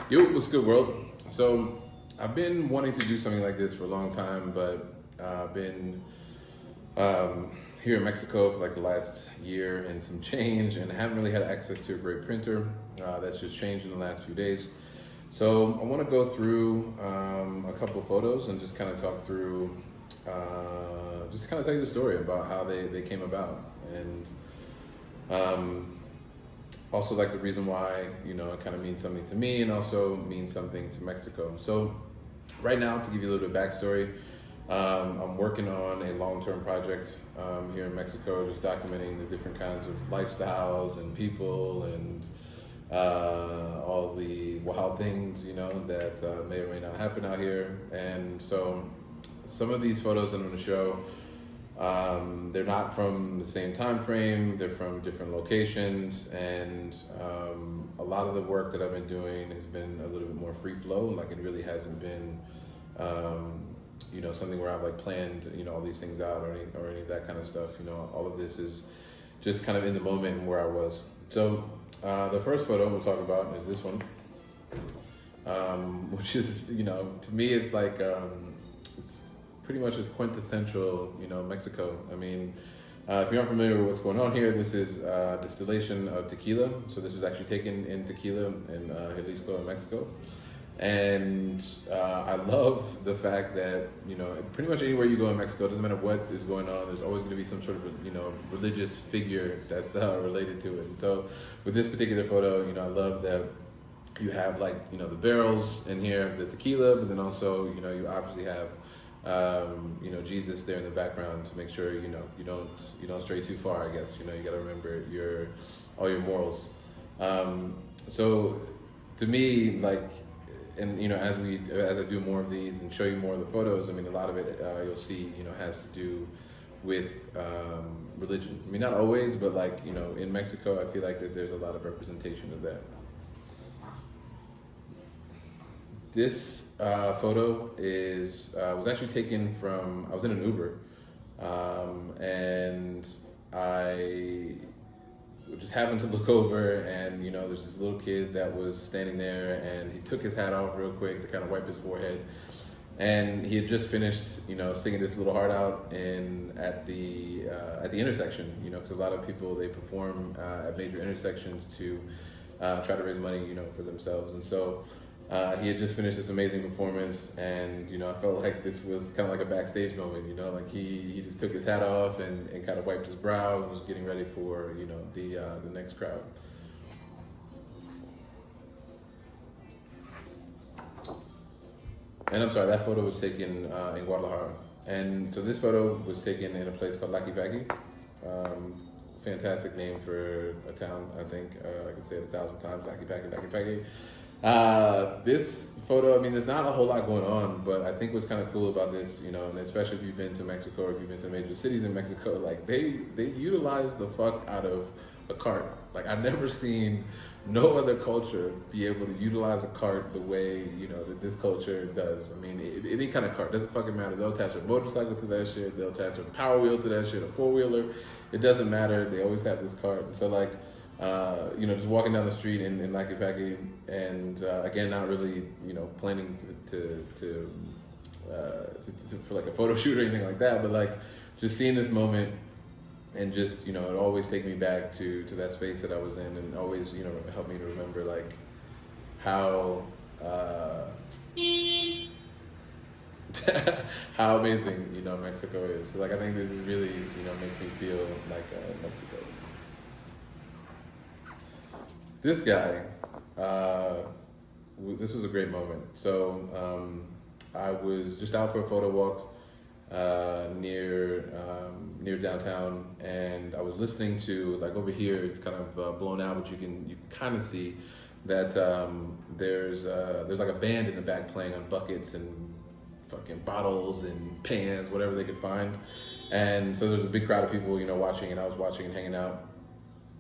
Yo, what's good, world? So, I've been wanting to do something like this for a long time, but I've been here in Mexico for like the last year and some change, and I haven't really had access to a great printer. That's just changed in the last few days. So, I want to go through a couple of photos and just kind of talk through, just to kind of tell you the story about how they came about. And also like the reason why it kind of means something to me and also means something to Mexico. So right now, to give you a little bit of backstory, I'm working on a long-term project here in Mexico, just documenting the different kinds of lifestyles and people and all the wild things that may or may not happen out here. And so some of these photos that I'm going to show, they're not from the same time frame, they're from different locations, and a lot of the work that I've been doing has been a little bit more free flow. Like, it really hasn't been something where I've like planned all these things out or any of that kind of stuff. All of this is just kind of in the moment and where I was. So the first photo we'll talk about is this one, which is to me it's like it's pretty much is quintessential, Mexico. I mean, if you're not familiar with what's going on here, this is distillation of tequila. So this was actually taken in tequila in Jalisco, in Mexico. And I love the fact that, pretty much anywhere you go in Mexico, it doesn't matter what is going on, there's always going to be some sort of, religious figure that's related to it. And so with this particular photo, I love that you have like, the barrels in here, the tequila, but then also, you obviously have Jesus there in the background to make sure you don't stray too far. I guess you got to remember all your morals. So to me, like, and as I do more of these and show you more of the photos, I mean, a lot of it you'll see has to do with religion. I mean, not always, but like in Mexico, I feel like that there's a lot of representation of that. This photo was actually taken from, I was in an Uber, and I just happened to look over, and there's this little kid that was standing there, and he took his hat off real quick to kind of wipe his forehead, and he had just finished singing this little heart out at the intersection, because a lot of people, they perform at major intersections to try to raise money for themselves. And so he had just finished this amazing performance, and I felt like this was kind of like a backstage moment. Like he just took his hat off and kind of wiped his brow and was getting ready for the next crowd. And I'm sorry, that photo was taken in Guadalajara, and so this photo was taken in a place called Tlaquepaque. Fantastic name for a town. I think I could say it 1,000 times. Tlaquepaque. This photo, I mean, there's not a whole lot going on, but I think what's kind of cool about this, and especially if you've been to Mexico or if you've been to major cities in Mexico, like they utilize the fuck out of a cart. Like, I've never seen no other culture be able to utilize a cart the way, that this culture does. I mean, any kind of cart, doesn't fucking matter. They'll attach a motorcycle to that shit, they'll attach a power wheel to that shit, a four-wheeler. It doesn't matter. They always have this cart. And so like, just walking down the street in Tlaquepaque, and again, not really, planning to for like a photo shoot or anything like that, but like just seeing this moment and just, it always take me back to that space that I was in, and always, help me to remember like how how amazing, Mexico is. So like, I think this is really, makes me feel like Mexico. This guy, this was a great moment. So I was just out for a photo walk near downtown, and I was listening to, like, over here it's kind of blown out, but you can kind of see that there's like a band in the back playing on buckets and fucking bottles and pans, whatever they could find. And so there's a big crowd of people, watching, and I was watching and hanging out.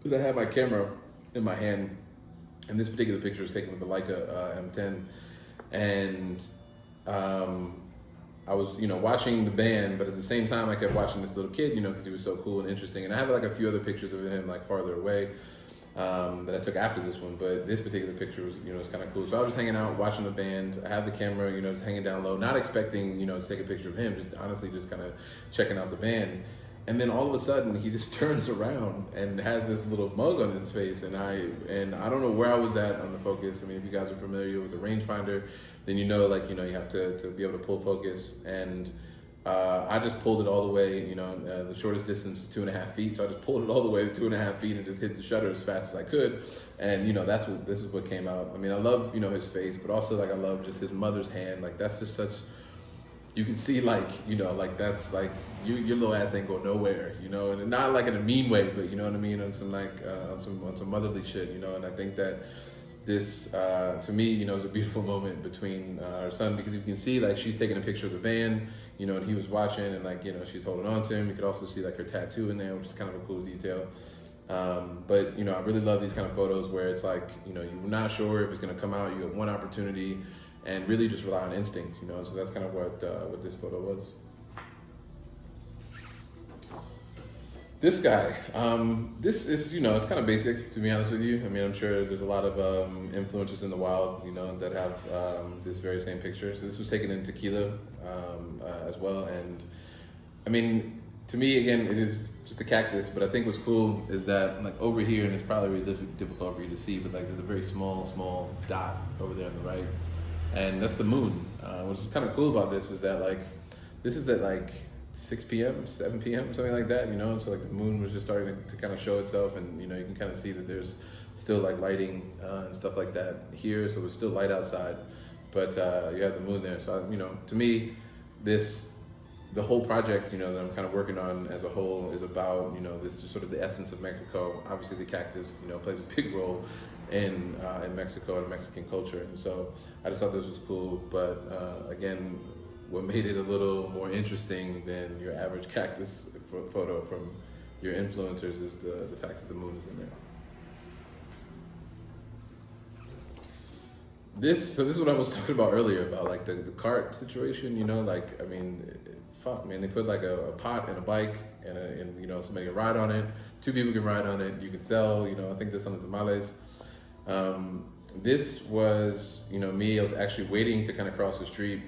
But I had my camera in my hand, and this particular picture was taken with the Leica M10, and I was, watching the band, but at the same time I kept watching this little kid, because he was so cool and interesting. And I have like a few other pictures of him like farther away, that I took after this one, but this particular picture was, was kind of cool. So I was just hanging out, watching the band. I have the camera, just hanging down low, not expecting, to take a picture of him, just honestly just kind of checking out the band. And then all of a sudden he just turns around and has this little mug on his face. And I don't know where I was at on the focus. I mean, if you guys are familiar with the rangefinder, then you have to be able to pull focus. And I just pulled it all the way, the shortest distance is 2.5 feet. So I just pulled it all the way to 2.5 feet and just hit the shutter as fast as I could. And, this is what came out. I mean, I love, his face, but also I love just his mother's hand. That's just such, you can see that's your little ass ain't going nowhere, and not in a mean way, but you know what I mean? On some on some motherly shit, and I think that this, to me, is a beautiful moment between our son, because you can see she's taking a picture of the band, and he was watching, and she's holding on to him. You could also see her tattoo in there, which is kind of a cool detail. But I really love these kind of photos where it's you're not sure if it's going to come out. You have one opportunity, and really just rely on instinct, So that's kind of what this photo was. This guy, this is, it's kind of basic, to be honest with you. I mean, I'm sure there's a lot of influencers in the wild, that have this very same picture. So this was taken in Tequila as well. And I mean, to me, again, it is just a cactus, but I think what's cool is that over here, and it's probably really difficult for you to see, but there's a very small dot over there on the right. And that's the moon. Which is kind of cool about this is that this is at 6 p.m., 7 p.m., something like that, So the moon was just starting to kind of show itself, and you can kind of see that there's still lighting and stuff like that here. So it's still light outside, but you have the moon there. So to me, the whole project, that I'm kind of working on as a whole is about, this just sort of the essence of Mexico. Obviously the cactus, plays a big role in Mexico and Mexican culture. And so I just thought this was cool. But again, what made it a little more interesting than your average cactus photo from your influencers is the fact that the moon is in there. This is what I was talking about earlier about the cart situation, I mean, fuck, man, they put a pot and a bike and somebody can ride on it. 2 people can ride on it. You can sell, I think there's some tamales. This was, me, I was actually waiting to kind of cross the street,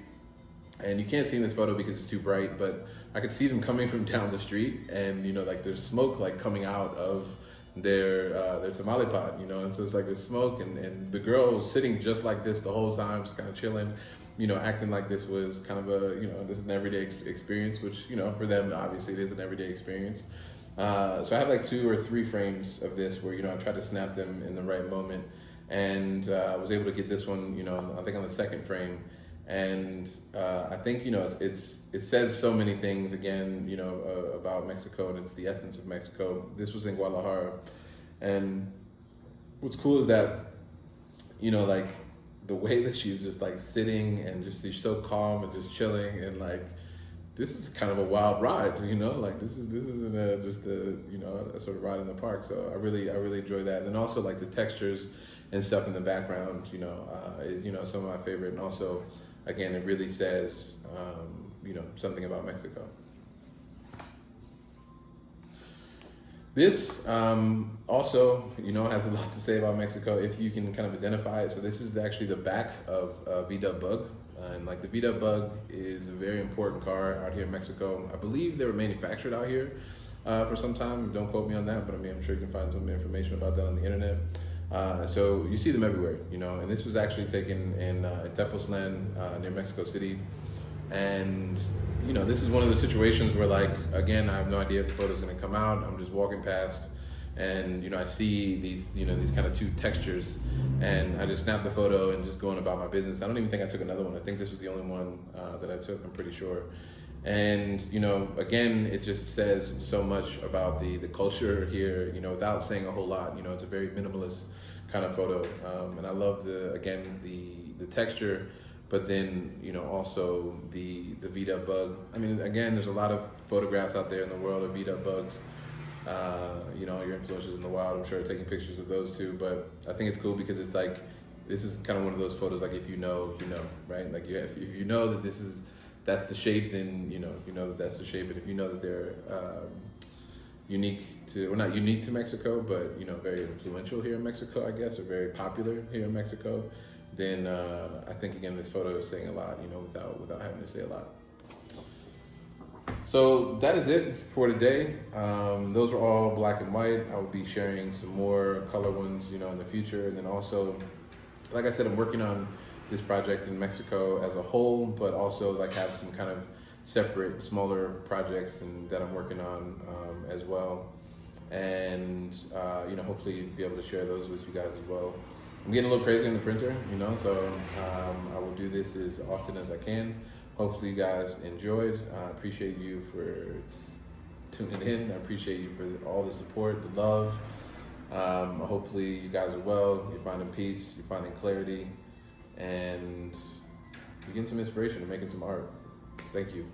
and you can't see in this photo because it's too bright, but I could see them coming from down the street, and there's smoke coming out of their tamale pot, and so it's there's smoke, and the girl was sitting just like this the whole time, just kind of chilling, acting like this was kind of a, this is an everyday experience, which, for them, obviously it is an everyday experience. So I have 2 or 3 frames of this where, I tried to snap them in the right moment, and I was able to get this one, I think on the second frame. And I think, it says so many things, again, about Mexico, and it's the essence of Mexico. This was in Guadalajara. And what's cool is that, the way that she's just sitting and just she's so calm and just chilling, and this is kind of a wild ride, this isn't just a sort of ride in the park. So I really enjoy that. And then also the textures and stuff in the background, is, some of my favorite. And also, again, it really says, something about Mexico. This also, has a lot to say about Mexico if you can kind of identify it. So this is actually the back of VW Bug. And the VW Bug is a very important car out here in Mexico. I believe they were manufactured out here for some time. Don't quote me on that, but I mean, I'm sure you can find some information about that on the internet. So you see them everywhere, and this was actually taken in Tepoztlan near Mexico City. And, this is one of the situations where again, I have no idea if the photo's gonna come out. I'm just walking past, and, I see these, these kind of 2 textures, and I just snap the photo and just going about my business. I don't even think I took another one. I think this was the only one that I took, I'm pretty sure. And, again, it just says so much about the culture here, without saying a whole lot. It's a very minimalist kind of photo. And I love the texture, but then, also the VW Bug. I mean, again, there's a lot of photographs out there in the world of VW Bugs. Your influencers in the wild, I'm sure, are taking pictures of those too. But I think it's cool because it's this is kind of one of those photos, if you know, right? If you know that that's the shape, then you know that that's the shape. But if you know that they're unique to, well, not unique to Mexico, but you know, very influential here in Mexico, I guess, or very popular here in Mexico, then I think again this photo is saying a lot, you know, without having to say a lot. So that is it for today. Those are all black and white. I will be sharing some more color ones, you know, in the future. And then also, like I said, I'm working on this project in Mexico as a whole, but also like have some kind of separate, smaller projects and that I'm working on as well. And you know, hopefully be able to share those with you guys as well. I'm getting a little crazy on the printer, you know, so I will do this as often as I can. Hopefully you guys enjoyed. I appreciate you for tuning in. I appreciate you for all the support, the love. Hopefully you guys are well. You're finding peace. You're finding clarity. And you're getting some inspiration and making some art. Thank you.